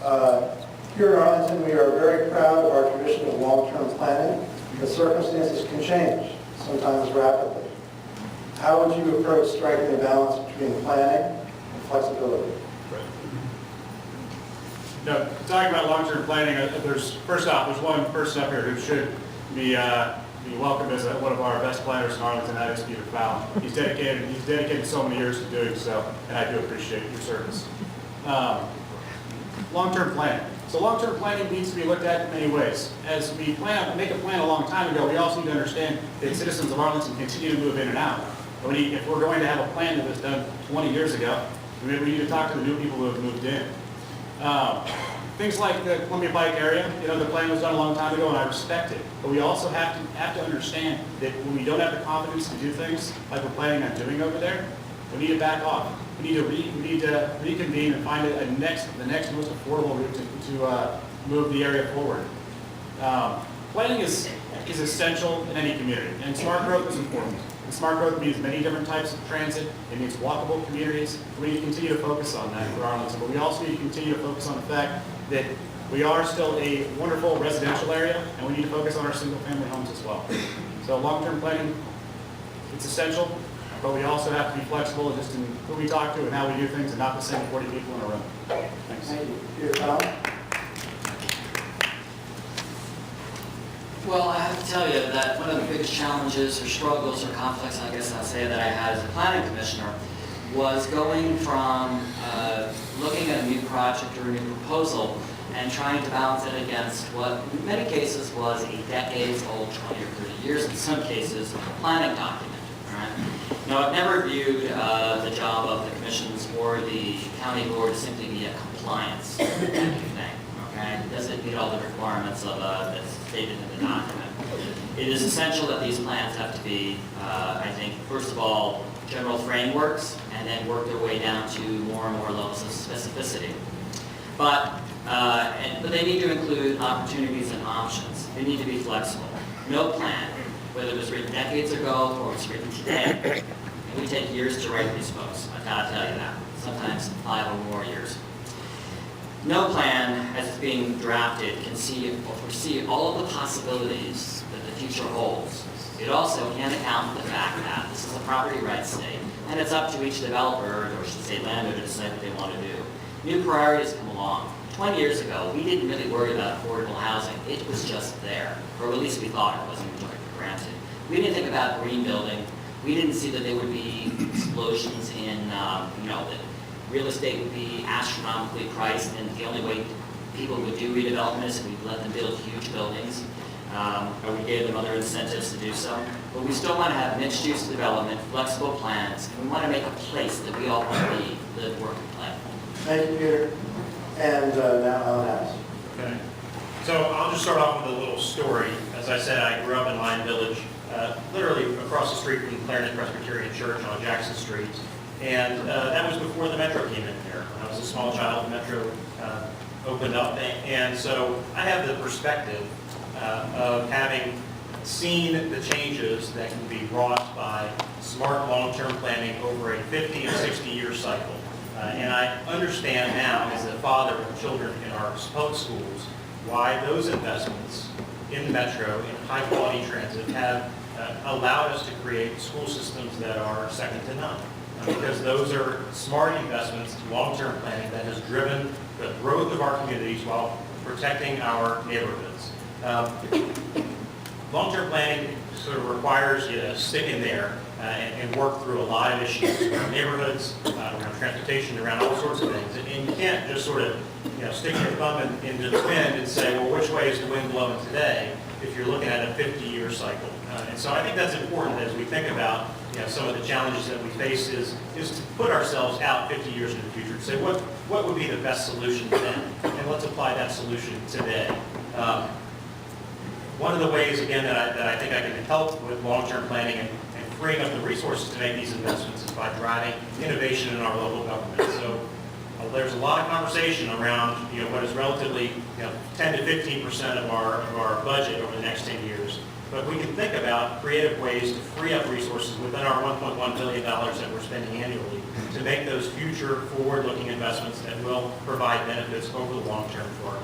Here in Arlington, we are very proud of our tradition of long-term planning, but circumstances can change, sometimes rapidly. How would you approach striking a balance between planning and flexibility? Now, talking about long-term planning, there's one person up here who should be welcomed as one of our best planners in Arlington. That is Peter Fallon. He's dedicated so many years to doing so, and I do appreciate your service. Long-term planning. So long-term planning needs to be looked at in many ways. As we make a plan a long time ago, we also need to understand that citizens of Arlington continue to move in and out. If we're going to have a plan that was done 20 years ago, we need to talk to the new people who have moved in. Things like the Columbia Pike area, the plan was done a long time ago, and I respect it. But we also have to understand that when we don't have the confidence to do things like we're planning on doing over there, we need to back off. We need to reconvene and find the next most affordable route to move the area forward. Planning is essential in any community, and smart growth is important. And smart growth means many different types of transit. It means walkable communities. We need to continue to focus on that for Arlington, but we also need to continue to focus on the fact that we are still a wonderful residential area, and we need to focus on our single-family homes as well. So long-term planning, it's essential, but we also have to be flexible just in who we talk to and how we do things, and not the same 40 people in a room. Thanks. Thank you. Peter Fallon? Well, I have to tell you that one of the biggest challenges or struggles or conflicts, I guess I'll say, that I had as a planning commissioner was going from looking at a new project or a new proposal and trying to balance it against what in many cases was a decades-old, 20 or 30 years, in some cases, planning document. Right? Now, I've never viewed the job of the commissions or the county board to simply be a compliance thing. Okay? It doesn't meet all the requirements of that's stated in the document. It is essential that these plans have to be, I think, first of all, general frameworks, and then work their way down to more and more levels of specificity. But they need to include opportunities and options. They need to be flexible. No plan, whether it was written decades ago or it's written today, it would take years to write these books. I've got to tell you that. Sometimes 5 or more years. No plan, as it's being drafted, can foresee all of the possibilities that the future holds. It also can't account for the fact that this is a property rights state, and it's up to each developer, or I should say landowner, to decide what they want to do. New priorities come along. 20 years ago, we didn't really worry about affordable housing. It was just there, or at least we thought it wasn't. We took it for granted. We didn't think about green building. We didn't see that there would be explosions in, that real estate would be astronomically priced, and the only way people would do redevelopment is if we let them build huge buildings, or we gave them other incentives to do so. But we still want to have mixed-use development, flexible plans, and we want to make a place that we all want to be, live, work, and play. Thank you, Peter. And now Alan House. Okay. So I'll just start off with a little story. As I said, I grew up in Lion Village, literally across the street from Clarendon Presbyterian Church on Jackson Street. And that was before the Metro came in there. When I was a small child, the Metro opened up. And so I have the perspective of having seen the changes that can be wrought by smart long-term planning over a 50 and 60-year cycle. And I understand now, as a father of children in our public schools, why those investments in the Metro, in high-quality transit, have allowed us to create school systems that are second to none. Because those are smart investments, long-term planning that has driven the growth of our communities while protecting our neighborhoods. Long-term planning sort of requires you to stick in there and work through a lot of issues around neighborhoods, around transportation, around all sorts of things. And you can't just sort of stick your thumb into the wind and say, well, which way is the wind blowing today, if you're looking at a 50-year cycle. And so I think that's important as we think about some of the challenges that we face is to put ourselves out 50 years in the future and say what would be the best solution then, and let's apply that solution today. One of the ways, again, that I think I can help with long-term planning and freeing up the resources to make these investments is by driving innovation in our local government. So there's a lot of conversation around, what is relatively, 10 to 15% of our budget over the next 10 years. But we can think about creative ways to free up resources within our $1.1 billion that we're spending annually to make those future forward-looking investments that will provide benefits over the long term for our